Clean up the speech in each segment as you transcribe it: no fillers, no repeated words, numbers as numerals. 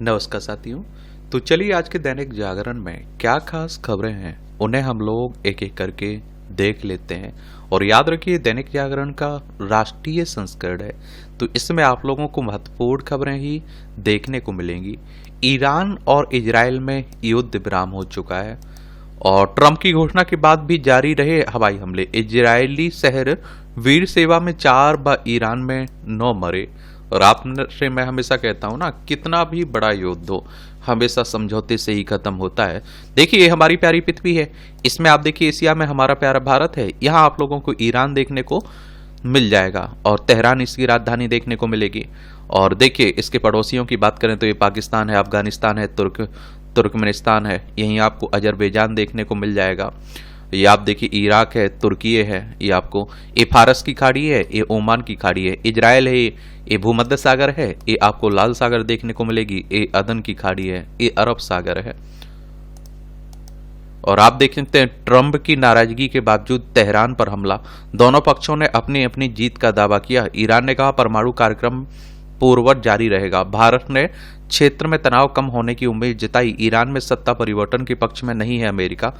नमस्कार साथियों। तो चलिए आज के दैनिक जागरण में क्या खास खबरें हैं उन्हें हम लोग एक एक करके देख लेते हैं। और याद रखिए दैनिक जागरण का राष्ट्रीय संस्करण है, तो इसमें आप लोगों को महत्वपूर्ण खबरें ही देखने को मिलेंगी। ईरान और इजराइल में युद्ध विराम हो चुका है और ट्रंप की घोषणा के बाद भी जारी रहे हवाई हमले। इजरायली शहर वीर सेवा में 4 व ईरान में 9 मरे। और आपसे मैं हमेशा कहता हूं ना, कितना भी बड़ा युद्ध हो हमेशा समझौते से ही खत्म होता है। देखिए ये हमारी प्यारी पृथ्वी है, इसमें आप देखिए एशिया में हमारा प्यारा भारत है। यहाँ आप लोगों को ईरान देखने को मिल जाएगा और तेहरान इसकी राजधानी देखने को मिलेगी। और देखिए इसके पड़ोसियों की बात करें तो ये पाकिस्तान है, अफगानिस्तान है, तुर्कमेनिस्तान है। यहीं आपको अजरबैजान देखने को मिल जाएगा। ये आप देखिए इराक है, तुर्की है, ये आपको ये फारस की खाड़ी है, ये ओमान की खाड़ी है। इजराइल है, ये भूमध्य सागर है, ये आपको लाल सागर देखने को मिलेगी। ये अदन की खाड़ी है, ये अरब सागर है। और आप देख सकते हैं ट्रंप की नाराजगी के बावजूद तेहरान पर हमला। दोनों पक्षों ने अपनी अपनी जीत का दावा किया। ईरान ने कहा परमाणु कार्यक्रम पूर्ववत जारी रहेगा। भारत ने क्षेत्र में तनाव कम होने की उम्मीद जताई। ईरान में सत्ता परिवर्तन के पक्ष में नहीं है अमेरिका।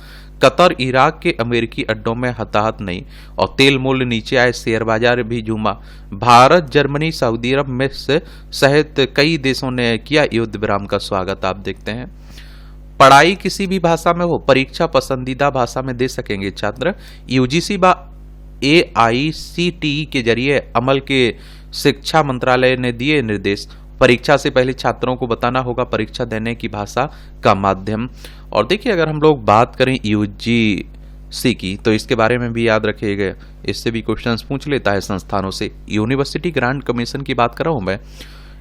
कतर इराक के अमेरिकी अड्डों में हताहत नहीं। और तेल मूल्य नीचे आए, शेयर बाजार भी झूमा। भारत, जर्मनी, सऊदी अरब में सहित कई देशों ने किया युद्ध विराम का स्वागत। आप देखते हैं पढ़ाई किसी भी भाषा में हो, परीक्षा पसंदीदा भाषा में दे सकेंगे छात्र। यूजीसी व AICTE के जरिए अमल के शिक्षा मंत्रालय ने दिए निर्देश। परीक्षा से पहले छात्रों को बताना होगा परीक्षा देने की भाषा का माध्यम। और देखिए अगर हम लोग बात करें यूजीसी की, तो इसके बारे में भी याद रखिएगा, इससे भी क्वेश्चंस पूछ लेता है संस्थानों से। यूनिवर्सिटी ग्रांट कमीशन की बात कर रहा हूं मैं।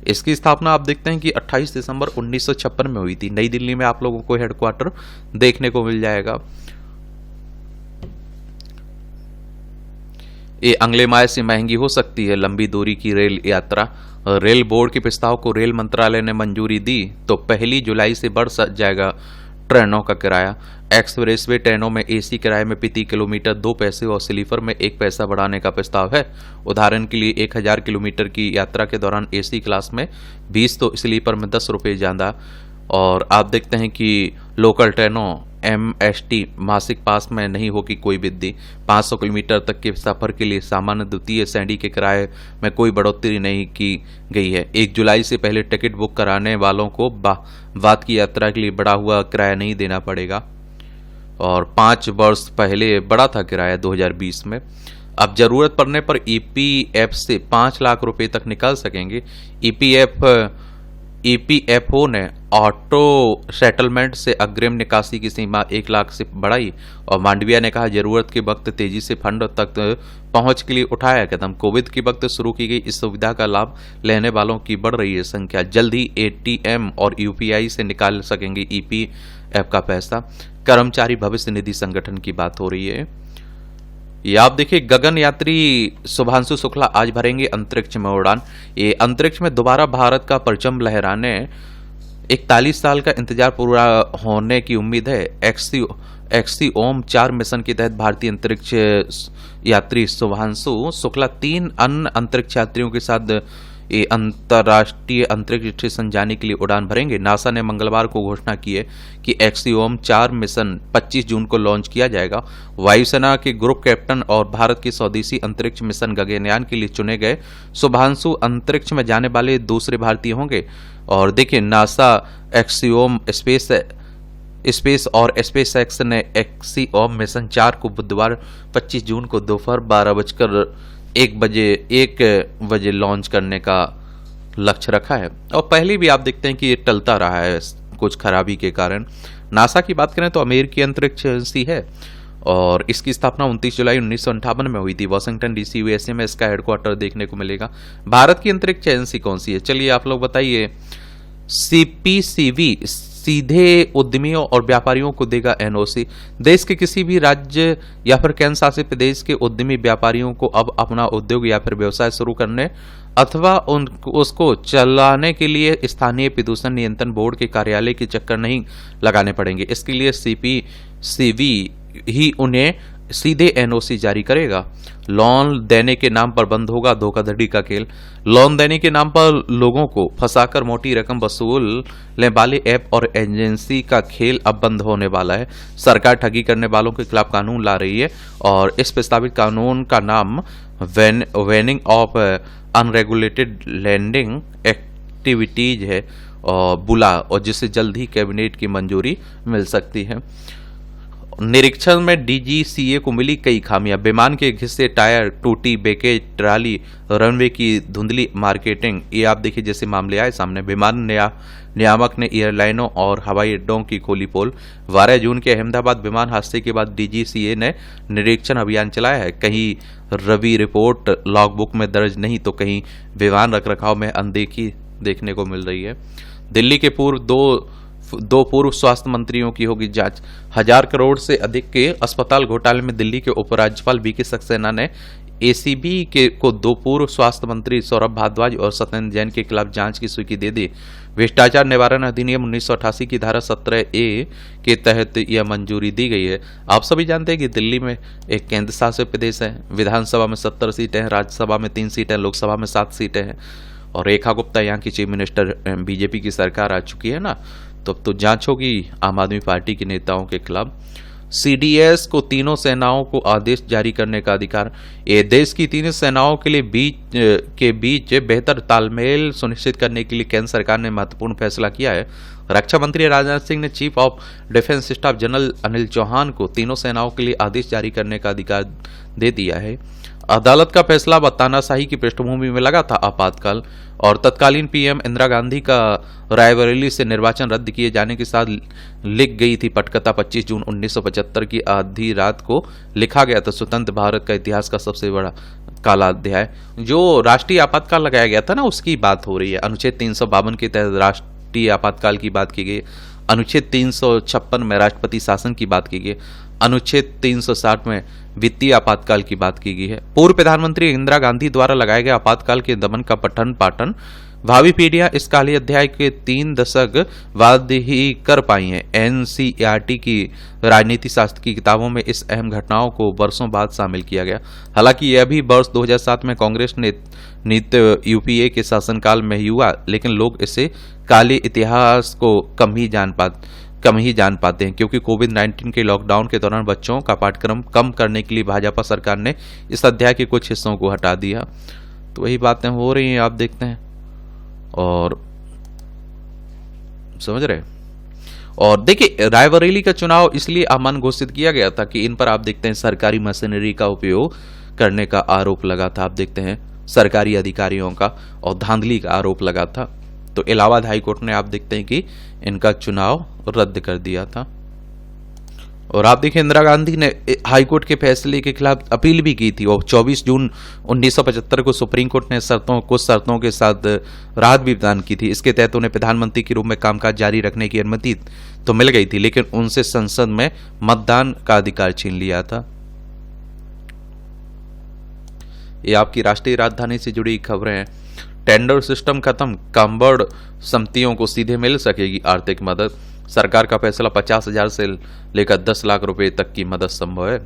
इसकी स्थापना आप देखते हैं कि 28 दिसंबर 1956 में हुई थी। नई दिल्ली में आप लोगों को हेडक्वार्टर देखने को मिल जाएगा। ये अगले माह से महंगी हो सकती है लंबी दूरी की रेल यात्रा। रेल बोर्ड के प्रस्ताव को रेल मंत्रालय ने मंजूरी दी, तो 1 जुलाई से बढ़ जाएगा ट्रेनों का किराया। एक्सप्रेसवे ट्रेनों में AC किराए में प्रति किलोमीटर 2 पैसे और स्लीपर में 1 पैसा बढ़ाने का प्रस्ताव है। उदाहरण के लिए 1000 किलोमीटर की यात्रा के दौरान AC क्लास में 20 तो स्लीपर में 10 रुपये ज्यादा। और आप देखते हैं कि लोकल ट्रेनों MST मासिक पास में नहीं होगी कोई वृद्धि। 500 किलोमीटर तक के सफर के लिए सामान्य द्वितीय श्रेणी के किराए में कोई बढ़ोतरी नहीं की गई है। 1 जुलाई से पहले टिकट बुक कराने वालों को बाद की यात्रा के लिए बढ़ा हुआ किराया नहीं देना पड़ेगा। और 5 वर्ष पहले बढ़ा था किराया 2020 में। अब जरूरत पड़ने पर EPF से 5 लाख रुपए तक निकाल सकेंगे। EPFO ने ऑटो सेटलमेंट से अग्रिम निकासी की सीमा 1 लाख से बढ़ाई। और मांडविया ने कहा जरूरत के वक्त तेजी से फंड तक पहुंच के लिए उठाया कदम। कोविड के वक्त शुरू की गई इस सुविधा का लाभ लेने वालों की बढ़ रही है संख्या। जल्द ही ATM और UPI से निकाल सकेंगे EPF का पैसा। कर्मचारी भविष्य निधि संगठन की बात हो रही है। ये आप देखिए गगन यात्री शुभांशु शुक्ला आज भरेंगे अंतरिक्ष में उड़ान। ये अंतरिक्ष में दोबारा भारत का परचम लहराने 41 साल का इंतजार पूरा होने की उम्मीद है। XCOM-4 मिशन के तहत भारतीय अंतरिक्ष यात्री शुभांशु शुक्ला 3 अन्य अंतरिक्ष यात्रियों के साथ ये अंतर्राष्ट्रीय अंतरिक्ष स्टेशन जाने के लिए उड़ान भरेंगे। नासा ने मंगलवार को घोषणा की है कि XCOM-4 मिशन 25 जून को लॉन्च किया जाएगा। वायुसेना के ग्रुप कैप्टन और भारत के स्वदेशी अंतरिक्ष मिशन गगनयान के लिए चुने गए शुभांशु अंतरिक्ष में जाने वाले दूसरे भारतीय होंगे। और देखिए नासा XCOM स्पेस और SpaceX ने XCOM मिशन 4 को बुधवार 25 जून को दोपहर 12:01 बजे लॉन्च करने का लक्ष्य रखा है। और पहले भी आप देखते हैं कि ये टलता रहा है कुछ खराबी के कारण। नासा की बात करें तो अमेरिकी अंतरिक्ष एजेंसी है और इसकी स्थापना 29 जुलाई 1958 में हुई थी। वॉशिंगटन DC USA में इसका हेडक्वार्टर देखने को मिलेगा। भारत की अंतरिक्ष एजेंसी कौन सी है, चलिए आप लोग बताइए। CPCV सीधे उद्यमियों और व्यापारियों को देगा NOC। देश के किसी भी राज्य या फिर केंद्र शासित प्रदेश के उद्यमी व्यापारियों को अब अपना उद्योग या फिर व्यवसाय शुरू करने अथवा उसको चलाने के लिए स्थानीय प्रदूषण नियंत्रण बोर्ड के कार्यालय के चक्कर नहीं लगाने पड़ेंगे। इसके लिए CPCV ही उन्हें सीधे एनओसी जारी करेगा। लोन देने के नाम पर बंद होगा धोखाधड़ी का खेल। लोन देने के नाम पर लोगों को फंसाकर मोटी रकम वसूलने वाले ऐप और एजेंसी का खेल अब बंद होने वाला है। सरकार ठगी करने वालों के खिलाफ कानून ला रही है और इस प्रस्तावित कानून का नाम वेनिंग ऑफ अनरेगुलेटेड लैंडिंग एक्टिविटीज है और बुला, और जिससे जल्द ही कैबिनेट की मंजूरी मिल सकती है। निरीक्षण में डीजीसीए को मिली कई खामियां। विमान के घिसे टायर, टूटी बैकेज ट्राली, रनवे की धुंधली मार्केटिंग, ये आप देखिए जैसे मामले आए सामने। विमान नियामक ने एयरलाइनों और हवाई अड्डों की खोली पोल। 12 जून के अहमदाबाद विमान हादसे के बाद डीजीसीए ने निरीक्षण अभियान चलाया है। कहीं रवि रिपोर्ट लॉगबुक में दर्ज नहीं तो कहीं विमान रखरखाव में अनदेखी देखने को मिल रही है। दिल्ली के दो पूर्व स्वास्थ्य मंत्रियों की होगी जांच। 1000 करोड़ से अधिक के अस्पताल घोटाले में दिल्ली के उपराज्यपाल वीके सक्सेना ने एसीबी को 2 पूर्व स्वास्थ्य मंत्री सौरभ भारद्वाज और सत्येंद्र जैन के खिलाफ जांच की स्वीकृति दे दी। भ्रष्टाचार निवारण अधिनियम 1988 की धारा 17A के तहत यह मंजूरी दी गई है। आप सभी जानते हैं कि दिल्ली में एक केंद्र शासित प्रदेश है। विधानसभा में 70 सीटें हैं, राज्यसभा में 3 सीटें, लोकसभा में 7 सीटें हैं और रेखा गुप्ता यहाँ की चीफ मिनिस्टर, बीजेपी की सरकार आ चुकी है ना, तो अब तो जांच होगी आम आदमी पार्टी के नेताओं के खिलाफ। सीडीएस को तीनों सेनाओं को आदेश जारी करने का अधिकार। ये देश की तीनों सेनाओं के बीच बेहतर तालमेल सुनिश्चित करने के लिए केंद्र सरकार ने महत्वपूर्ण फैसला किया है। रक्षा मंत्री राजनाथ सिंह ने chief of defence staff general Anil Chauhan को तीनों सेनाओं के लिए आदेश जारी करने का अधिकार दे दिया है। अदालत का फैसला तानाशाही की पृष्ठभूमि में लगा था आपातकाल और तत्कालीन पीएम इंदिरा गांधी का रायबरेली से निर्वाचन रद्द किए जाने के साथ लिख गई थी पटकथा। 25 जून 1975 की आधी रात को लिखा गया था स्वतंत्र भारत का इतिहास का सबसे बड़ा काला अध्याय। जो राष्ट्रीय आपातकाल लगाया गया था ना, उसकी बात हो रही है। अनुच्छेद 352 के तहत राष्ट्रीय आपातकाल की बात की गई। अनुच्छेद 356 में राष्ट्रपति शासन की बात की गई। अनुच्छेद 360 में वित्तीय आपातकाल की बात की गई है। पूर्व प्रधानमंत्री इंदिरा गांधी द्वारा लगाए गए आपातकाल के दमन का पठन पाठन भावी पीढ़ियां इस काले अध्याय के 3 दशक बाद ही कर पाई हैं। एनसीईआरटी की राजनीति शास्त्र की किताबों में इस अहम घटनाओं को वर्षों बाद शामिल किया गया। हालांकि यह भी वर्ष 2007 में कांग्रेस नेतृत्व यूपीए के शासनकाल में ही हुआ, लेकिन लोग इसे काले इतिहास को कम ही जान पाते हैं क्योंकि कोविड-19 के लॉकडाउन के दौरान बच्चों का पाठ्यक्रम कम करने के लिए भाजपा सरकार ने इस अध्याय के कुछ हिस्सों को हटा दिया। तो वही बातें हो रही हैं, आप देखते हैं और समझ रहे। और देखिए, रायबरेली का चुनाव इसलिए अमन घोषित किया गया था कि इन पर आप देखते हैं सरकारी मशीनरी का उपयोग करने का आरोप लगा था। आप देखते हैं सरकारी अधिकारियों का और धांधली का आरोप लगा था। तो इलाहाबाद हाईकोर्ट ने आप देखते हैं कि इनका चुनाव रद्द कर दिया था। और आप देखिए, इंदिरा गांधी ने हाईकोर्ट के फैसले के खिलाफ अपील भी की थी और 24 जून 1975 को सुप्रीम कोर्ट ने कुछ शर्तों के साथ राहत भी प्रदान की थी। इसके तहत उन्हें प्रधानमंत्री के रूप में कामकाज जारी रखने की अनुमति तो मिल गई थी, लेकिन उनसे संसद में मतदान का अधिकार छीन लिया था। ये आपकी राष्ट्रीय राजधानी से जुड़ी खबरें हैं। टेंडर सिस्टम खत्म, कामबड़ समितियों को सीधे मिल सकेगी आर्थिक मदद। सरकार का फैसला 50,000 से लेकर 10 लाख रुपए तक की मदद संभव है।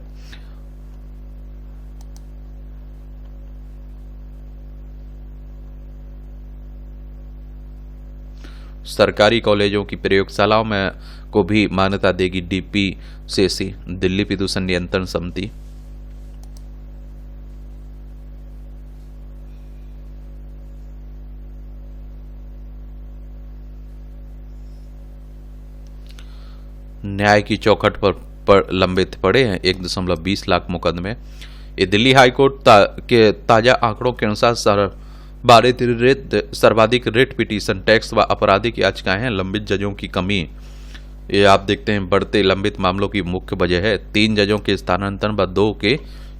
सरकारी कॉलेजों की प्रयोगशालाओं में को भी मान्यता देगी डीपीसीसी, दिल्ली प्रदूषण नियंत्रण समिति। न्याय की चौखट पर लंबित पड़े हैं 1.20 लाख मुकदमे। ये दिल्ली हाईकोर्ट के ताजा आंकड़ों के अनुसार सर्वाधिक रिट पिटीशन, टैक्स व आपराधिक याचिकाएं हैं। लंबित जजों की कमी, ये आप देखते हैं बढ़ते लंबित मामलों की मुख्य वजह है। 3 जजों के स्थानांतरण व 2 के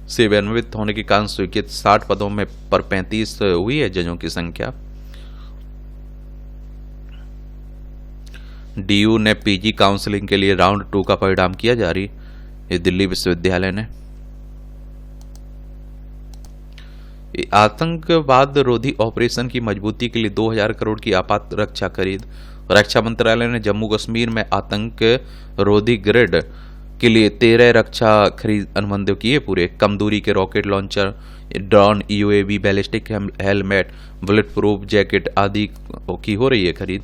सेवानिवृत्त होने के कारण स्वीकृत 60 पदों में पर 35 हुई है जजों की संख्या। डीयू ने पीजी काउंसलिंग के लिए राउंड 2 का परिणाम किया जारी। ये दिल्ली विश्वविद्यालय ने। आतंकवाद रोधी ऑपरेशन की मजबूती के लिए 2000 करोड़ की आपात रक्षा खरीद। रक्षा मंत्रालय ने जम्मू कश्मीर में आतंक रोधी ग्रिड के लिए 13 रक्षा खरीद अनुबंध किए पूरे। कम दूरी के rocket launcher, drone, UAV, ballistic helmet, bullet proof jacket आदि की हो रही है खरीद।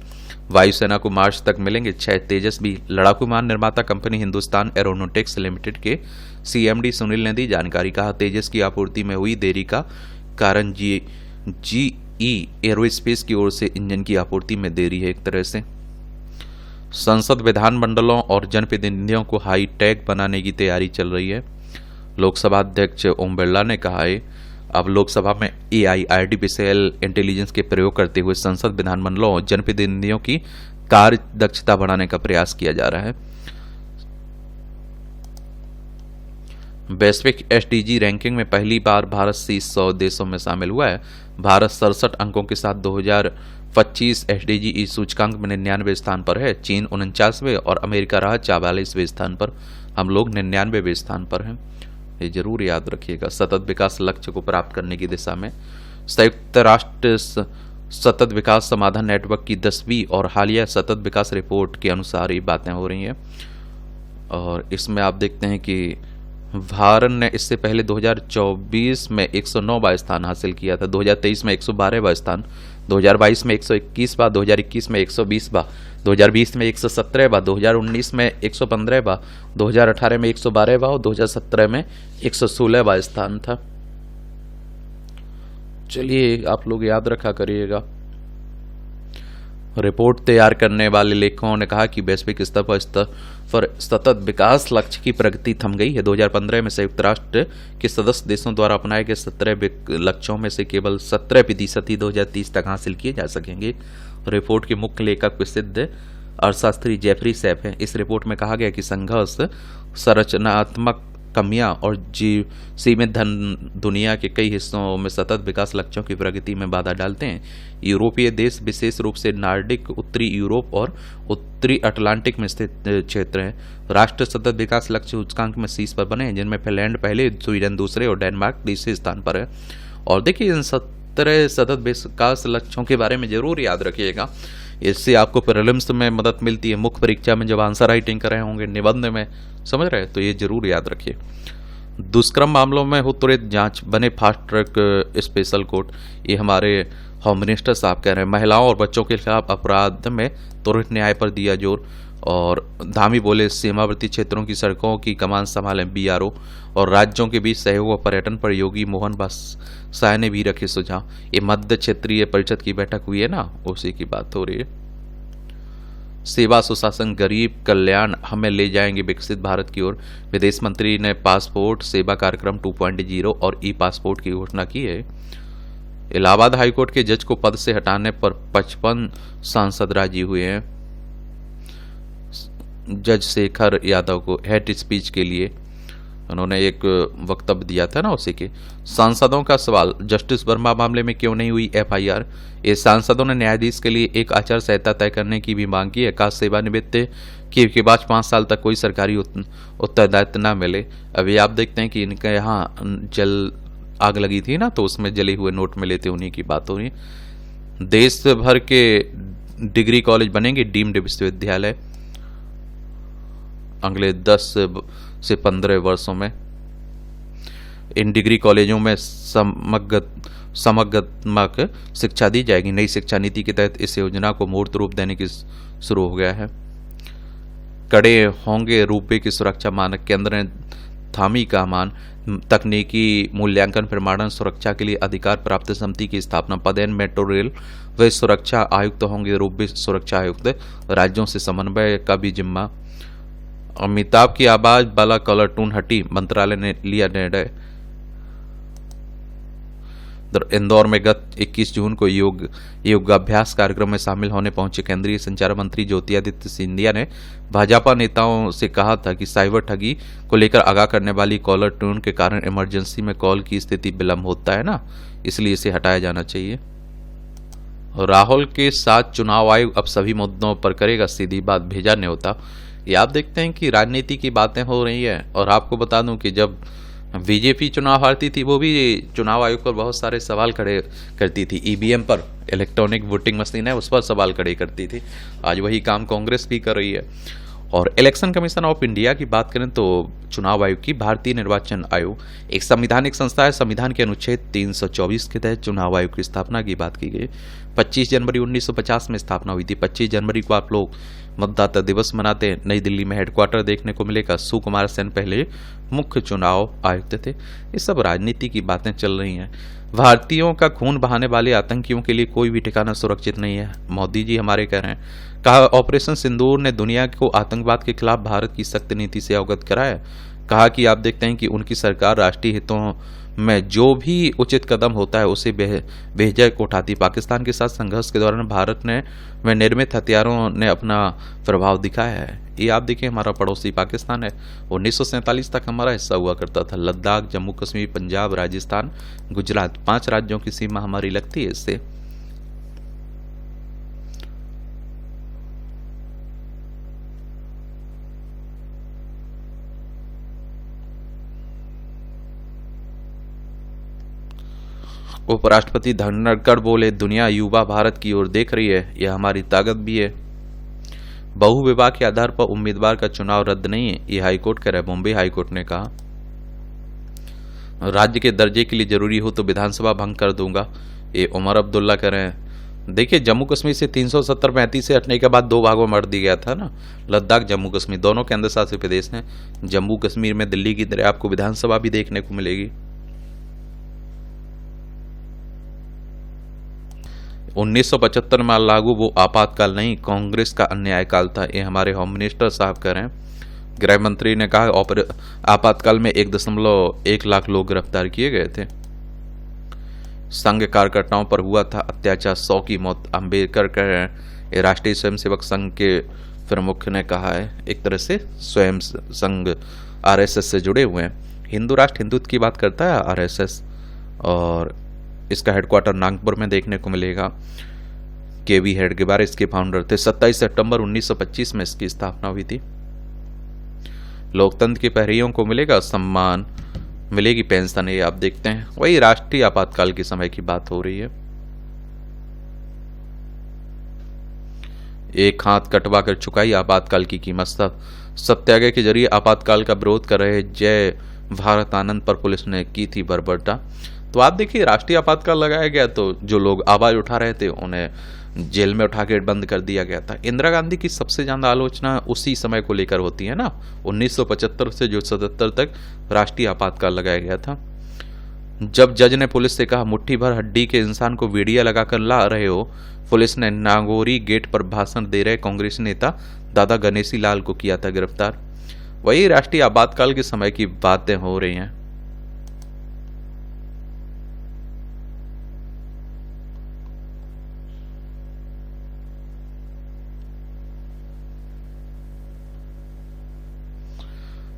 वायुसेना को मार्च तक मिलेंगे 6 तेजस्वी लड़ाकू विमान। निर्माता कंपनी हिंदुस्तान एरोनॉटिक्स लिमिटेड के सीएमडी सुनील ने दी जानकारी। कहा, तेजस की आपूर्ति में हुई देरी का कारण जीई एरोस्पेस की ओर से इंजन की आपूर्ति में देरी है। एक तरह से संसद, विधानमंडलों और जनप्रतिनिधियों को हाईटेक बनाने की तैयारी चल रही है। लोकसभा अध्यक्ष ओम बिरला ने कहा है, अब लोकसभा में एआई आर्टिफिशियल इंटेलिजेंस के प्रयोग करते हुए संसद, विधानमंडलों और जनप्रतिनिधियों की कार्य दक्षता बढ़ाने का प्रयास किया जा रहा है। वैश्विक एसडीजी रैंकिंग में पहली बार भारत शीर्ष 100 देशों में शामिल हुआ है। भारत 67 अंकों के साथ 2025 एसडीजी सूचकांक में 99वें स्थान पर है। चीन 49वें और अमेरिका रहा 44वें स्थान पर। हम लोग 99वें स्थान पर हैं। ये जरूर याद रखिएगा। सतत विकास लक्ष्य को प्राप्त करने की दिशा में संयुक्त राष्ट्र सतत विकास समाधान नेटवर्क की 10वीं और हालिया सतत विकास रिपोर्ट के अनुसार ये बातें हो रही हैं। और इसमें आप देखते हैं कि भारत ने इससे पहले 2024 में 109वां स्थान हासिल किया था, 2023 में 112वां स्थान, 2022 में 121वां, 2021 में 120वां, 2020 में 117वां, 2019 में 115वां, 2018 में 112वां और 2017 में 116वां स्थान था। चलिए, आप लोग याद रखा करिएगा। रिपोर्ट तैयार करने वाले लेखकों ने कहा कि वैश्विक स्तर पर सतत विकास लक्ष्य की प्रगति थम गई है। 2015 में संयुक्त राष्ट्र के सदस्य देशों द्वारा अपनाए गए 17 लक्ष्यों में से केवल 17% ही 2030 तक हासिल किए जा सकेंगे। रिपोर्ट के मुख्य लेखक प्रसिद्ध अर्थशास्त्री जेफरी सैफ हैं। इस रिपोर्ट में कहा गया कि संघर्ष, संरचनात्मक कमियां और सीमित दुनिया के कई हिस्सों में सतत विकास लक्ष्यों की प्रगति में बाधा डालते हैं। यूरोपीय देश, विशेष रूप से नार्डिक, उत्तरी यूरोप और उत्तरी अटलांटिक में स्थित क्षेत्र हैं। राष्ट्र सतत विकास लक्ष्य सूचकांक में शीर्ष पर बने हैं, जिनमें फिनलैंड पहले, स्वीडन दूसरे और डेनमार्क तीसरे स्थान पर है। और देखिए, इन 17 सतत विकास लक्ष्यों के बारे में जरूर याद रखिएगा। इससे आपको प्रीलिम्स में मदद मिलती है। मुख्य परीक्षा में जब आंसर राइटिंग कर रहे होंगे, निबंध में, समझ रहे हैं, तो ये जरूर याद रखिए। दुष्कर्म मामलों में हो त्वरित जांच, बने फास्ट ट्रैक स्पेशल कोर्ट। ये हमारे होम मिनिस्टर साहब कह रहे हैं। महिलाओं और बच्चों के खिलाफ अपराध में त्वरित न्याय पर दिया जोर। और धामी बोले, सीमावर्ती क्षेत्रों की सड़कों की कमान संभालें बीआरओ। और राज्यों के बीच सहयोग और पर्यटन पर योगी मोहन साय ने भी रखे सुझाव। ये मध्य क्षेत्रीय परिषद की बैठक हुई है ना, उसी की बात हो रही है। सेवा, सुशासन, गरीब कल्याण हमें ले जाएंगे विकसित भारत की ओर। विदेश मंत्री ने पासपोर्ट सेवा कार्यक्रम 2.0 और ई पासपोर्ट की घोषणा की है। इलाहाबाद हाईकोर्ट के जज को पद से हटाने पर 55 सांसद राजी हुए हैं। जज शेखर यादव को हेट स्पीच के लिए उन्होंने एक वक्तव्य दिया था ना, उसी के। सांसदों का सवाल, जस्टिस वर्मा मामले में क्यों नहीं हुई एफआईआर। ये सांसदों ने न्यायाधीश के लिए एक आचार संहिता तय करने की भी मांग की है। का सेवानिवृत्त के बाद 5 साल तक कोई सरकारी उत्तरदायित्व न मिले। अभी आप देखते हैं कि इनके यहाँ जल आग लगी थी ना, तो उसमें जले हुए नोट मिले थे, उन्हीं की बात हो रही है। देश भर के डिग्री कॉलेज बनेंगे डीम्ड विश्वविद्यालय अगले 10 से 15 वर्षों में। इन डिग्री कॉलेजों में समग्रात्मक शिक्षा दी जाएगी। नई शिक्षा नीति के तहत इस योजना को मूर्त रूप देने की शुरू हो गया है। कड़े होंगे रुपये की सुरक्षा मानक, केंद्र ने थामी का मान। तकनीकी मूल्यांकन प्रमाणन सुरक्षा के लिए अधिकार प्राप्त समिति की स्थापना। पदेन मेट्रो रेल वे सुरक्षा आयुक्त होंगे रुपये सुरक्षा आयुक्त। राज्यों से समन्वय का भी जिम्मा। अमिताभ की आवाज वाला कलर टून हटी, मंत्रालय ने लिया निर्णय। इंदौर में गत 21 जून को योगाभ्यास कार्यक्रम में शामिल होने पहुंचे केंद्रीय संचार मंत्री ज्योतिरादित्य सिंधिया ने भाजपा नेताओं से कहा था कि साइबर ठगी को लेकर आगाह करने वाली कॉलर ट्यून के कारण इमरजेंसी में कॉल की स्थिति विलंब होता है ना, इसलिए इसे हटाया जाना चाहिए। राहुल के साथ चुनाव आयोग अब सभी मुद्दों पर करेगा सीधी बात, भेजा न्योता। ये आप देखते हैं कि राजनीति की बातें हो रही है। और आपको बता दूं कि जब बीजेपी चुनाव हारती थी, वो भी चुनाव आयोग पर बहुत सारे सवाल खड़े करती थी। ईवीएम पर, इलेक्ट्रॉनिक वोटिंग मशीन है, उस पर सवाल खड़े करती थी। आज वही काम कांग्रेस भी कर रही है। और इलेक्शन कमीशन ऑफ इंडिया की बात करें तो चुनाव आयोग की भारतीय निर्वाचन आयोग एक संवैधानिक संस्था है। संविधान के अनुच्छेद 324 के तहत चुनाव आयोग की स्थापना की बात की गई। 25 जनवरी 1950 में स्थापना हुई थी। 25 जनवरी को आप लोग मतदाता दिवस मनाते हैं। नई दिल्ली में हेडक्वार्टर देखने को मिलेगा। सुकुमार सेन पहले मुख्य चुनाव आयुक्त थे। ये सब राजनीति की बातें चल रही हैं। भारतीयों का खून बहाने वाले आतंकियों के लिए कोई भी ठिकाना सुरक्षित नहीं है, मोदी जी हमारे कह रहे हैं। कहा ऑपरेशन सिंदूर ने दुनिया को आतंकवाद के खिलाफ भारत की सख्त नीति से अवगत कराया। कहा कि आप देखते हैं कि उनकी सरकार राष्ट्रीय हितों में जो भी उचित कदम होता है उसे बेझिझक उठाती। पाकिस्तान के साथ संघर्ष के दौरान भारत ने व निर्मित हथियारों ने अपना प्रभाव दिखाया है। ये आप देखिए हमारा पड़ोसी पाकिस्तान है। 1947 तक हमारा हिस्सा हुआ करता था। लद्दाख, जम्मू कश्मीर, पंजाब, राजस्थान, गुजरात 5 राज्यों की सीमा हमारी लगती है इससे। उपराष्ट्रपति धनखड़ बोले दुनिया युवा भारत की ओर देख रही है, यह हमारी ताकत भी है। बहुविवाह के आधार पर उम्मीदवार का चुनाव रद्द नहीं है, यह हाईकोर्ट कह रहा है। बॉम्बे हाईकोर्ट ने कहा राज्य के दर्जे के लिए जरूरी हो तो विधानसभा भंग कर दूंगा, ये उमर अब्दुल्ला कह रहे हैं। देखिए जम्मू कश्मीर से 370-35 से हटने के बाद 2 भागों में बांट दिया गया था ना। लद्दाख, जम्मू कश्मीर दोनों केंद्र शासित प्रदेश हैं। जम्मू कश्मीर में दिल्ली की तरह आपको विधानसभा भी देखने को मिलेगी। 1975 में लागू वो आपातकाल नहीं, कांग्रेस का अन्यायकाल था, ये हमारे होम मिनिस्टर साहब कह रहे हैं। गृह मंत्री ने कहा आपातकाल में 1.1 लाख लोग गिरफ्तार किए गए थे। संघ कार्यकर्ताओं पर हुआ था अत्याचार, 100 की मौत। अम्बेडकर कह रहे हैं। राष्ट्रीय स्वयंसेवक संघ के प्रमुख ने कहा है, एक तरह से स्वयं संघ आरएसएस से जुड़े हुए हैं। हिंदू राष्ट्र हिंदुत्व की बात करता है आरएसएस, और इसका हेडक्वार्टर नागपुर में देखने को मिलेगा। केवी हेडगेवार इसके फाउंडर थे। 27 सितंबर 1925 में इसकी स्थापना हुई थी। लोकतंत्र के प्रहरियों को मिलेगा सम्मान, मिलेगी पेंशन, ये आप देखते हैं। वही राष्ट्रीय आपातकाल के समय की बात हो रही है। एक हाथ कटवा कर चुकाई आपातकाल की कीमत। सत्याग्रह के जरिए आपातकाल का विरोध कर रहे जय भारत आनंद पर पुलिस ने की थी बर्बरता। तो आप देखिए राष्ट्रीय आपातकाल लगाया गया तो जो लोग आवाज उठा रहे थे उन्हें जेल में उठा के बंद कर दिया गया था। इंदिरा गांधी की सबसे ज्यादा आलोचना उसी समय को लेकर होती है ना। 1975 से जो 77 तक राष्ट्रीय आपातकाल लगाया गया था। जब जज ने पुलिस से कहा मुट्ठी भर हड्डी के इंसान को वीडियो लगाकर ला रहे हो, पुलिस ने नागौरी गेट पर भाषण दे रहे कांग्रेस नेता दादा गणेशी लाल को किया था गिरफ्तार। वही राष्ट्रीय आपातकाल के समय की बातें हो रही हैं।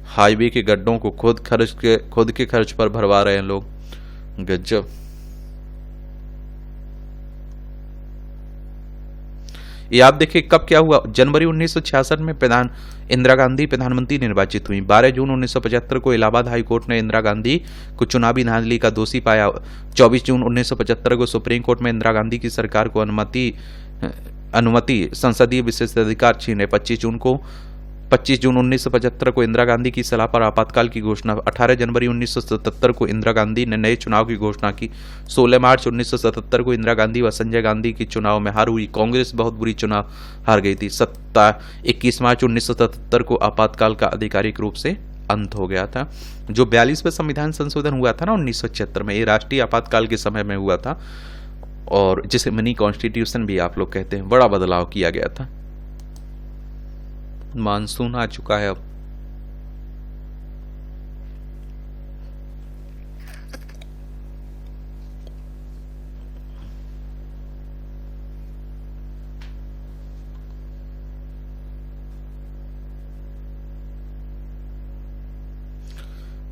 हाईवे के गड्ढों को खुद के खर्च पर भरवा रहे हैं लोग। गजब। ये आप देखिए कब क्या हुआ। जनवरी 1966 में इंदिरा गांधी प्रधानमंत्री निर्वाचित हुई। 12 जून 1975 को इलाहाबाद हाई कोर्ट ने इंदिरा गांधी को चुनावी धांधली का दोषी पाया। 24 जून 1975 को सुप्रीम कोर्ट में इंदिरा गांधी की सरकार को अनुमति संसदीय विशेषाधिकार छीने। 25 जून 1975 को इंदिरा गांधी की सलाह पर आपातकाल की घोषणा। 18 जनवरी 1977 को इंदिरा गांधी ने नए चुनाव की घोषणा की। 16 मार्च 1977 को इंदिरा गांधी व संजय गांधी की चुनाव में हार हुई। कांग्रेस बहुत बुरी चुनाव हार गई थी। 21 मार्च 1977 को आपातकाल का आधिकारिक रूप से अंत हो गया था। जो 42वें संविधान संशोधन हुआ था ना 1976 में, ये राष्ट्रीय आपातकाल के समय में हुआ था, और जिसे मिनी कॉन्स्टिट्यूशन भी आप लोग कहते हैं। बड़ा बदलाव किया गया था। मानसून आ चुका है अब।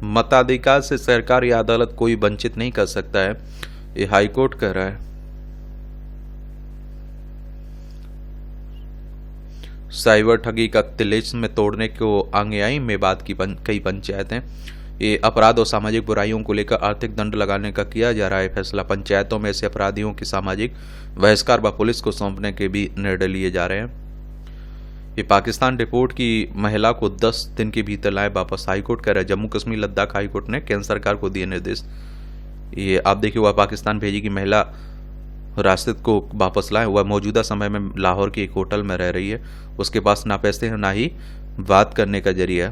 मताधिकार से सरकार या अदालत कोई वंचित नहीं कर सकता है, ये हाईकोर्ट कह रहा है। साइबर ठगी का तिलिस्म में तोड़ने को आगे आई मेवात की कई पंचायतें। ये अपराध और सामाजिक बुराइयों को लेकर आर्थिक दंड लगाने का किया जा रहा है फैसला। पंचायतों में ऐसे अपराधियों की सामाजिक बहिष्कार व पुलिस को सौंपने के भी निर्णय लिए जा रहे हैं। ये पाकिस्तान रिपोर्ट की महिला को 10 दिन के भीतर लाए वापस, हाईकोर्ट कह रहा है। जम्मू कश्मीर लद्दाख हाईकोर्ट ने केंद्र सरकार को दिए निर्देश। ये आप देखिए, वह पाकिस्तान भेजी की महिला राशिद को वापस लाए। वह मौजूदा समय में लाहौर के एक होटल में रह रही है। उसके पास ना पैसे हैं ना ही बात करने का जरिया।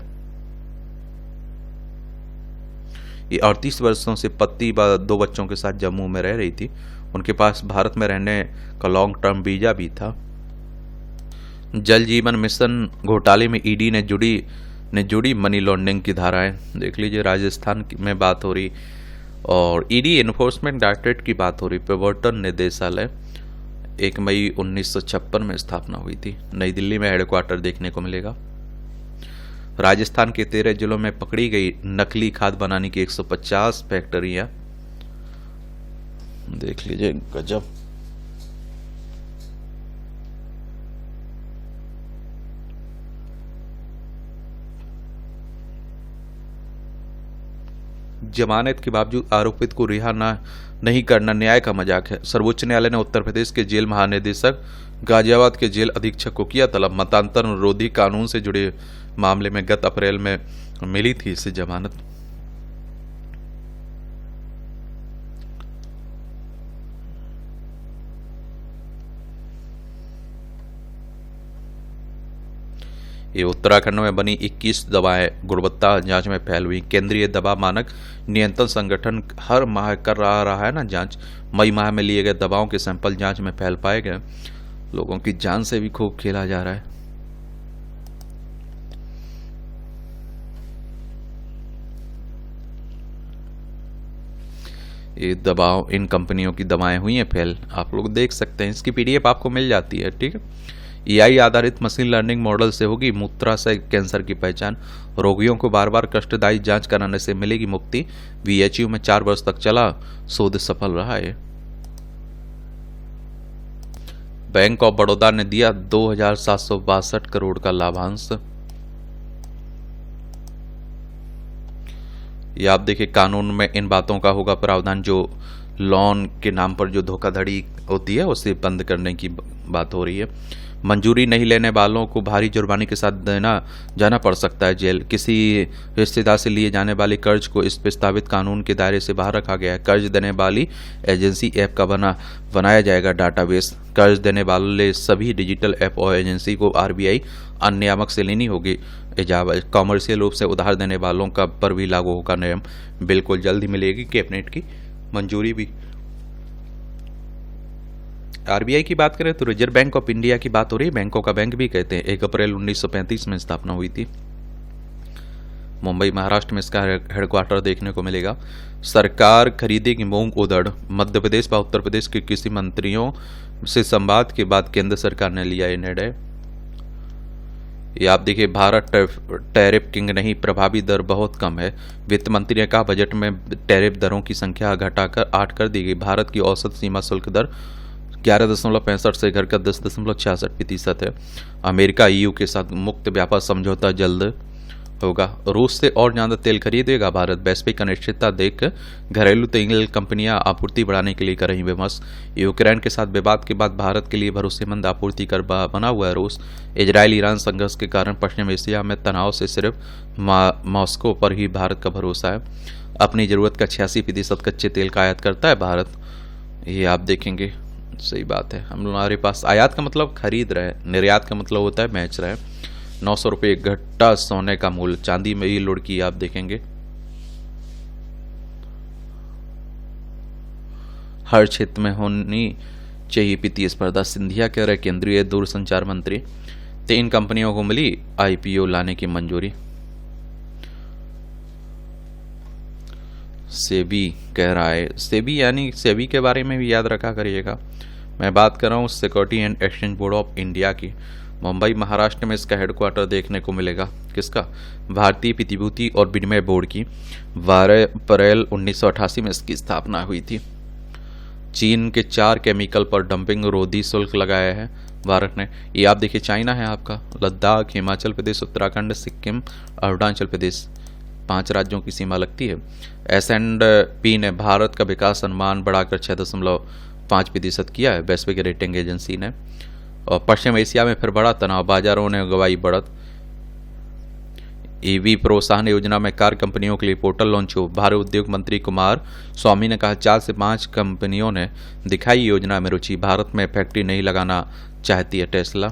ये 38 वर्षों से पति व 2 बच्चों के साथ जम्मू में रह रही थी। उनके पास भारत में रहने का लॉन्ग टर्म वीजा भी था। जल जीवन मिशन घोटाले में ईडी ने जुड़ी मनी लॉन्ड्रिंग की धाराएं। देख लीजिए, राजस्थान में बात हो रही और ईडी एनफोर्समेंट डायरेक्टरेट की बात हो रही। प्रवर्तन निदेशालय 1 मई 1956 में स्थापना हुई थी। नई दिल्ली में हेडक्वार्टर देखने को मिलेगा। राजस्थान के 13 जिलों में पकड़ी गई नकली खाद बनाने की 150 फैक्ट्रियां। देख लीजिए, गजब। जमानत के बावजूद आरोपित को रिहा नहीं करना न्याय का मजाक है। सर्वोच्च न्यायालय ने उत्तर प्रदेश के जेल महानिदेशक गाजियाबाद के जेल अधीक्षक को किया तलब। मतांतर रोधी कानून से जुड़े मामले में गत अप्रैल में मिली थी इसे जमानत। ये उत्तराखंड में बनी 21 दवाएं गुणवत्ता जांच में फेल हुई। केंद्रीय दवा मानक नियंत्रण संगठन हर माह कर रहा है ना जांच। मई माह में लिए गए दवाओं के सैंपल जांच में फेल पाए गए। लोगों की जान से भी खूब खेला जा रहा है। ये दवाओं, इन कंपनियों की दवाएं हुई हैं फेल। आप लोग देख सकते हैं, इसकी पीडीएफ आपको मिल जाती है। ठीक है। एआई आधारित मशीन लर्निंग मॉडल से होगी मूत्राशय कैंसर की पहचान। रोगियों को बार बार कष्टदायी जांच कराने से मिलेगी मुक्ति। वीएचयू में 4 वर्ष तक चला शोध सफल रहा है। बैंक ऑफ बड़ौदा ने दिया 2762 करोड़ का लाभांश। ये आप देखिए, कानून में इन बातों का होगा प्रावधान। जो लोन के नाम पर जो धोखाधड़ी होती है उसे बंद करने की बात हो रही है। मंजूरी नहीं लेने वालों को भारी जुर्माने के साथ जाना पड़ सकता है जेल। किसी रिश्तेदार से लिए जाने वाले कर्ज को इस प्रस्तावित कानून के दायरे से बाहर रखा गया है। कर्ज देने वाली एजेंसी ऐप का बनाया जाएगा डाटाबेस। कर्ज देने वाले सभी डिजिटल ऐप और एजेंसी को आरबीआई नियामक से लेनी होगी इजाजत। कॉमर्शियल रूप से उधार देने वालों का पर भी लागू होगा नियम। बिल्कुल जल्द ही मिलेगी कैबिनेट की मंजूरी भी। आरबीआई की बात करें तो रिजर्व बैंक ऑफ इंडिया की बात हो रही है। बैंकों का बैंक भी कहते हैं। 1 अप्रैल 1935 में स्थापना हुई थी। मुंबई महाराष्ट्र में इसका हेडक्वार्टर देखने को मिलेगा। सरकार खरीदेगी मूंग उड़द। मध्य प्रदेश व उत्तर प्रदेश के कृषि मंत्रियों से संवाद के बाद केंद्र सरकार ने लिया ये निर्णय। ये आप देखिए, भारत टैरिफ किंग नहीं, प्रभावी दर बहुत कम है। वित्त मंत्री ने कहा बजट में टैरिफ दरों की संख्या घटाकर 8 कर दी गई। भारत की औसत सीमा शुल्क दर 11.65 से घटकर 10.66% है। अमेरिका ईयू के साथ मुक्त व्यापार समझौता जल्द होगा। रूस से और ज्यादा तेल खरीदेगा भारत। वैश्विक अनिश्चितता देख घरेलू तेल कंपनियां आपूर्ति बढ़ाने के लिए कर रही विमर्श। यूक्रेन के साथ विवाद के बाद भारत के लिए भरोसेमंद आपूर्ति कर बना हुआ है रूस। इजराइल ईरान संघर्ष के कारण पश्चिम एशिया में तनाव से सिर्फ मॉस्को पर ही भारत का भरोसा है। अपनी जरूरत का 86% कच्चे तेल का आयात करता है भारत। ये आप देखेंगे, सही बात है। हम लोग हमारे पास आयात का मतलब खरीद रहे, निर्यात का मतलब होता है बेच रहे। 900 रुपये घट्टा सोने का मूल्य। चांदी में ही लुढ़की आप देखेंगे। हर क्षेत्र में होनी चाहिए वित्तीय स्पर्धा, सिंधिया कह रहे केंद्रीय दूरसंचार मंत्री। 3 कंपनियों को मिली आईपीओ लाने की मंजूरी। सेबी कह रहा है, सेबी यानी सेबी के बारे में भी याद रखा करिएगा। मैं बात कर रहा हूँ security and exchange board of India की। मुंबई महाराष्ट्र में इसका हेडक्वार्टर देखने को मिलेगा। किसका? भारतीय प्रतिभूति और विनिमय बोर्ड की। 12 अप्रैल 1988 में इसकी स्थापना हुई थी। चीन के 4 केमिकल पर डंपिंग रोधी शुल्क लगाया है भारत ने। ये आप देखिए, चाइना है आपका, लद्दाख, हिमाचल प्रदेश, उत्तराखंड, सिक्किम, अरुणाचल प्रदेश, 5 राज्यों की सीमा लगती है। S&P ने भारत का विकास अनुमान बढ़ाकर 6.5% किया है, वैश्विक रेटिंग एजेंसी ने। और पश्चिम एशिया में फिर बड़ा तनाव, बाजारों ने गवाई बढ़त। ईवी प्रोत्साहन योजना में कार कंपनियों के लिए पोर्टल लॉन्च हो। भारी उद्योग मंत्री कुमार स्वामी ने कहा 4 से 5 कंपनियों ने दिखाई योजना में रुचि। भारत में फैक्ट्री नहीं लगाना चाहती है टेस्ला।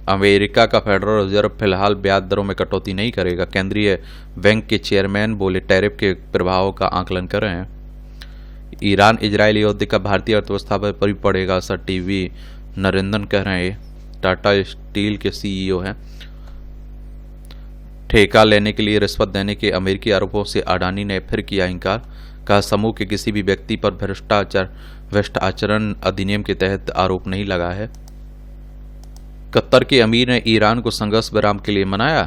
अमेरिका का फेडरल रिजर्व फिलहाल ब्याज दरों में कटौती नहीं करेगा। केंद्रीय बैंक के चेयरमैन बोले टैरिफ के प्रभाव का आकलन कर रहे हैं। ईरान इजरायल युद्ध का भारतीय अर्थव्यवस्था पर भी पड़ेगा असर, टीवी नरेंद्रन कह रहे हैं। टाटा स्टील के सीईओ हैं। ठेका लेने के लिए रिश्वत देने के अमेरिकी आरोपों से अडानी ने फिर किया इनकार। कहा समूह के किसी भी व्यक्ति पर भ्रष्ट आचरण अधिनियम के तहत आरोप नहीं लगा है। कतर के अमीर ने ईरान को संघर्ष विराम के लिए मनाया,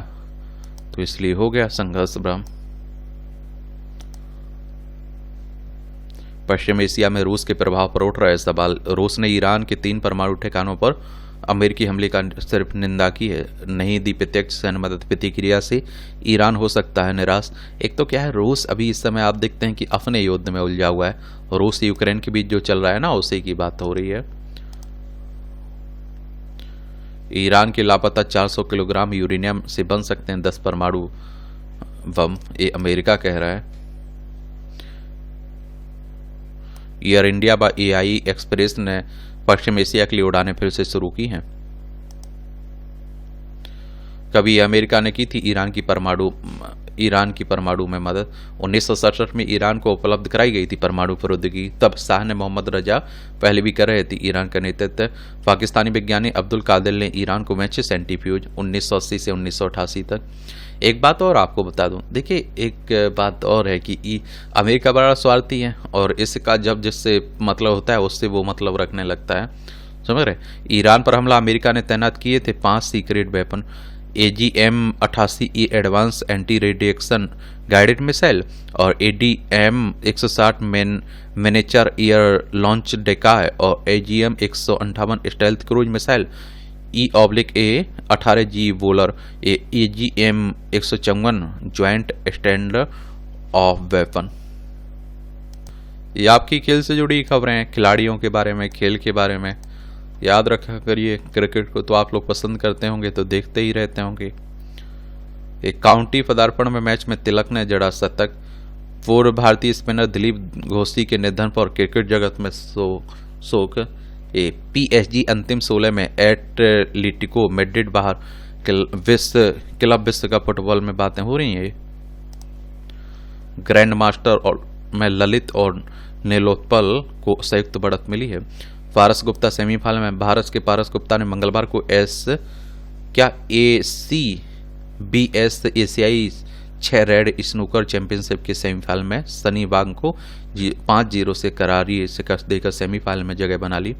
तो इसलिए हो गया संघर्ष विराम। पश्चिम एशिया में रूस के प्रभाव पर उठ रहा है सवाल। रूस ने ईरान के 3 परमाणु ठिकानों पर अमेरिकी हमले का सिर्फ निंदा की है, नहीं दी प्रत्यक्ष सैन्य मदद। प्रतिक्रिया से ईरान हो सकता है निराश। एक तो क्या है, रूस अभी इस समय आप देखते हैं कि अपने युद्ध में उलझा हुआ है। रूस यूक्रेन के बीच जो चल रहा है ना, उसी की बात हो रही है। ईरान के लापता 400 किलोग्राम यूरेनियम से बन सकते हैं 10 परमाणु बम, ये अमेरिका कह रहा है। एयर इंडिया व एआई एक्सप्रेस ने पश्चिम एशिया के लिए उड़ानें फिर से शुरू की हैं। कभी अमेरिका ने की थी ईरान की परमाणु में मदद। 1967 में ईरान को उपलब्ध कराई गई थी परमाणु प्रौद्योगिकी। तब शाह ने मोहम्मद रजा पहले भी कर रहे थे ईरान का नेतृत्व। पाकिस्तानी विज्ञानी अब्दुल कादिर ने ईरान को मैचे सेंट्रीफ्यूज 1980 से 1988 तक। एक बात और आपको बता दूं, देखिए एक बात और है कि अमेरिका बड़ा स्वार्थी है और इसका जब जिससे मतलब होता है उससे वो मतलब रखने लगता है, समझ रहे। ईरान पर हमला अमेरिका ने तैनात किए थे 5 secret weapon, AGM-88E advance anti radiation guided missile और ADM-160 मिनिएचर एयर लॉन्च डेकाय और AGM-158 stealth cruise missile, E/A-18G volar, AGM-154 joint standard of weapon. ये आपकी खेल से जुड़ी खबरें हैं, खिलाड़ियों के बारे में, खेल के बारे में। याद रखा करिए, क्रिकेट को तो आप लोग पसंद करते होंगे तो देखते ही रहते होंगे। एक काउंटी पदार्पण में मैच में तिलक ने जड़ा शतक। पूर्व भारतीय स्पिनर दिलीप घोषी के निधन पर क्रिकेट जगत में शोक। PSG अंतिम 16 में एटलेटिको मैड्रिड बाहर। क्लब विश्व कप फुटबॉल में बातें हो रही हैं। ग्रैंड मास्टर और में ललित और नीलोत्पल को संयुक्त बढ़त मिली है। पारस गुप्ता सेमीफाइनल में। भारत के पारस गुप्ता ने मंगलवार को ACBS एशियाई 6 रेड स्नूकर चैंपियनशिप के सेमीफाइनल में सनी वांग को 5-0 से करारी शिकस्त देकर सेमीफाइनल में जगह बना ली।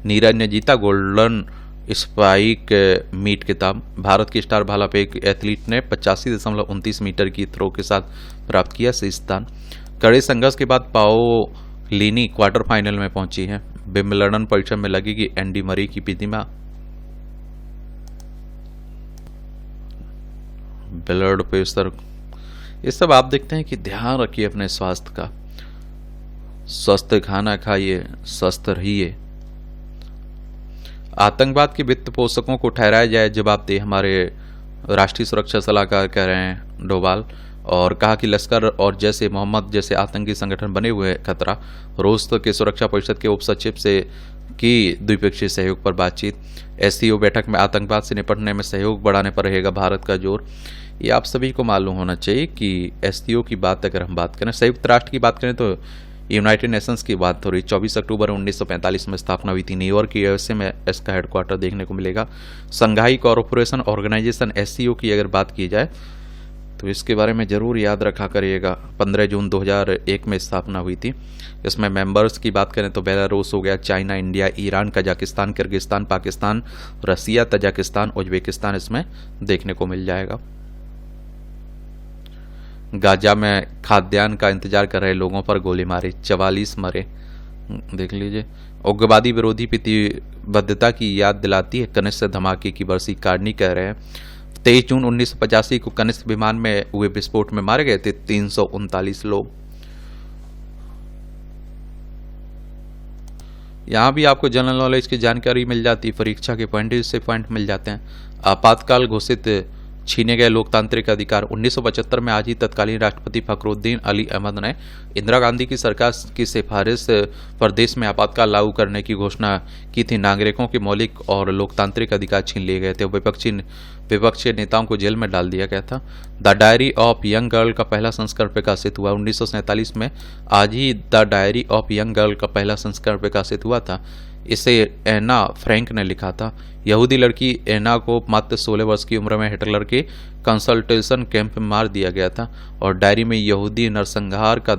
नीरज ने जीता गोल्डन स्पाइक मीट खिताब। भारत की स्टार भाला फेंक एथलीट ने 85.29 मीटर की थ्रो के साथ प्राप्त किया शीर्ष स्थान। कड़े संघर्ष के बाद पाओलिनी क्वार्टर फाइनल में पहुंची है। विंबलडन परिसर में लगेगी एंडी मरी की प्रतिमा। ब्लड प्रेशर, ये सब आप देखते हैं कि ध्यान रखिए अपने स्वास्थ्य का। स्वस्थ खाना खाइए, स्वस्थ रहिए। आतंकवाद के वित्त पोषकों को ठहराया जाए जवाबदेह, हमारे राष्ट्रीय सुरक्षा सलाहकार कह रहे हैं डोभाल। और कहा कि लश्कर और जैसे मोहम्मद जैसे आतंकी संगठन बने हुए खतरा। रूस के सुरक्षा परिषद के उपसचिव से की द्विपक्षीय सहयोग पर बातचीत। SCO बैठक में आतंकवाद से निपटने में सहयोग बढ़ाने पर रहेगा भारत का जोर। ये आप सभी को मालूम होना चाहिए कि SCO की बात अगर हम बात करें, संयुक्त राष्ट्र की बात करें तो यूनाइटेड नेशंस की बात हो रही। 24 अक्टूबर 1945 में स्थापना हुई थी। न्यूयॉर्क की USA में इसका हेडक्वार्टर देखने को मिलेगा। संघाई कॉरपोरेशन ऑर्गेनाइजेशन SCO की अगर बात की जाए तो इसके बारे में जरूर याद रखा करिएगा। 15 जून 2001 में स्थापना हुई थी। इसमें मेंबर्स की बात करें तो बेलारूस हो गया, China, India, Iran, Kazakhstan, Kyrgyzstan, Pakistan, Russia, Tajikistan, Uzbekistan इसमें देखने को मिल जाएगा। गाजा में खाद्यान्न का इंतजार कर रहे लोगों पर गोली मारी, 44 मरे। देख लीजिए। उग्रवादी विरोधी प्रतिबद्धता की याद दिलाती है कनिष्क धमाके की बरसी, कार्नी कह रहे हैं। 23 जून 1985 को कनिष्क विमान में हुए विस्फोट में मारे गए थे 339 लोग। यहाँ भी आपको जनरल नॉलेज की जानकारी मिल जाती है, परीक्षा के पॉइंट से पॉइंट मिल जाते हैं। आपातकाल घोषित छीने गए लोकतांत्रिक अधिकार। 1975 में आज ही तत्कालीन राष्ट्रपति फखरुद्दीन अली अहमद ने इंदिरा गांधी की सरकार की सिफारिश पर देश में आपातकाल लागू करने की घोषणा की थी। नागरिकों के मौलिक और लोकतांत्रिक अधिकार छीन लिए गए थे। विपक्षी नेताओं को जेल में डाल दिया गया था। The diary of young girl का पहला संस्करण प्रकाशित हुआ 1947 में। आज ही the diary of young girl का पहला संस्करण प्रकाशित हुआ था। इसे एना फ्रैंक ने लिखा था। यहूदी लड़की एना को मात्र 16 वर्ष की उम्र में हिटलर के कंसल्टेशन कैंप में मार दिया गया था और डायरी में यहूदी नरसंहार का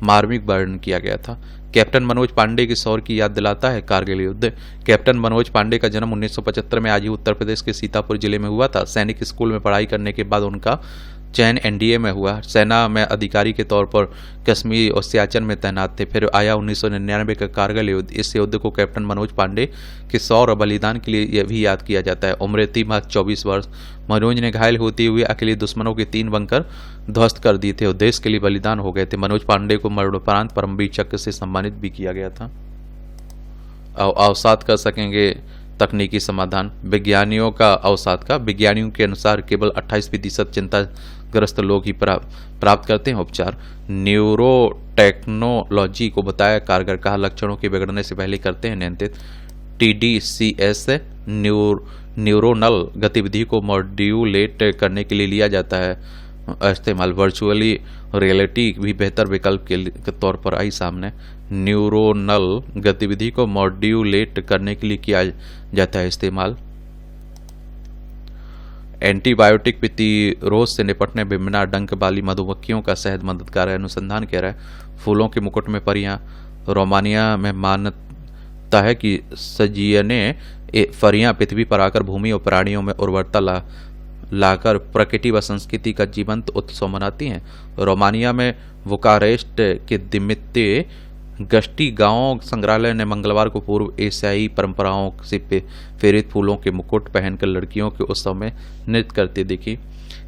मार्मिक वर्णन किया गया था। कैप्टन मनोज पांडे की शौर्य की याद दिलाता है कारगिल युद्ध। कैप्टन मनोज पांडे का जन्म 1975 में आज ही उत्तर प्रदेश के सीतापुर जिले में हुआ था। सैनिक स्कूल में पढ़ाई करने के बाद उनका चयन एनडीए में हुआ। सेना में अधिकारी के तौर पर कश्मीर और सियाचिन में तैनात थे। फिर आया 1999 का कारगिल युद्ध। इस युद्ध को कैप्टन मनोज पांडे के शौर्य और बलिदान के लिए यह भी याद किया जाता है। उम्र थी मात्र 24 वर्ष। मनोज ने घायल होते हुए अकेले दुश्मनों के 3 बंकर ध्वस्त कर दिए थे और देश के लिए बलिदान हो गए थे। मनोज पांडे को मरणोपरांत परमवीर चक्र से सम्मानित भी किया गया था। अवसाद कर सकेंगे तकनीकी समाधान। विज्ञानियों के अनुसार केवल 28% चिंताग्रस्त लोग ही प्राप्त करते हैं उपचार। न्यूरोटेक्नोलॉजी को बताया कारगर, कहा लक्षणों के बिगड़ने से पहले करते हैं नियंत्रित। TDCS न्यूरोनल गतिविधि को मॉड्यूलेट करने के लिए लिया जाता है इस्तेमाल। वर्चुअली रियलिटी भी बेहतर विकल्प के तौर पर आई सामने। न्यूरोनल गतिविधि को मॉड्यूलेट करने के लिए किया जाता है इस्तेमाल। एंटीबायोटिक प्रतिरोध से निपटने बिना डंक वाली मधुमक्खियों का शहद मददगार है, अनुसंधान कह रहा है। फूलों के मुकुट में परियां। रोमानिया में मान्यता है कि सजियने परियां पृथ्वी पर आकर भूमि और प्राणियों में उर्वरता लाकर प्रकृति व संस्कृति का जीवंत उत्सव मनाती हैं। रोमानिया में बुकारेस्ट के दिमित्ते गश्ती गांव संग्रहालय ने मंगलवार को पूर्व एशियाई परंपराओं से प्रेरित फूलों के मुकुट पहनकर लड़कियों के उत्सव में नृत्य करती दिखी।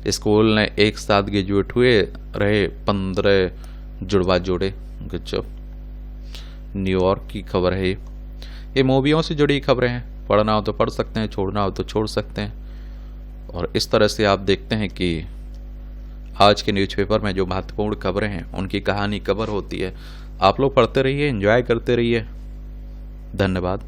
स्कूल ने एक साथ ग्रेजुएट हुए रहे 15 जुड़वा जोड़े। गजब, न्यूयॉर्क की खबर है ये मूवियों से जुड़ी खबरें हैं। पढ़ना हो तो पढ़ सकते हैं, छोड़ना हो तो छोड़ सकते हैं। और इस तरह से आप देखते हैं कि आज के न्यूज़पेपर में जो महत्वपूर्ण खबरें हैं उनकी कहानी कवर होती है। आप लोग पढ़ते रहिए, एंजॉय करते रहिए। धन्यवाद।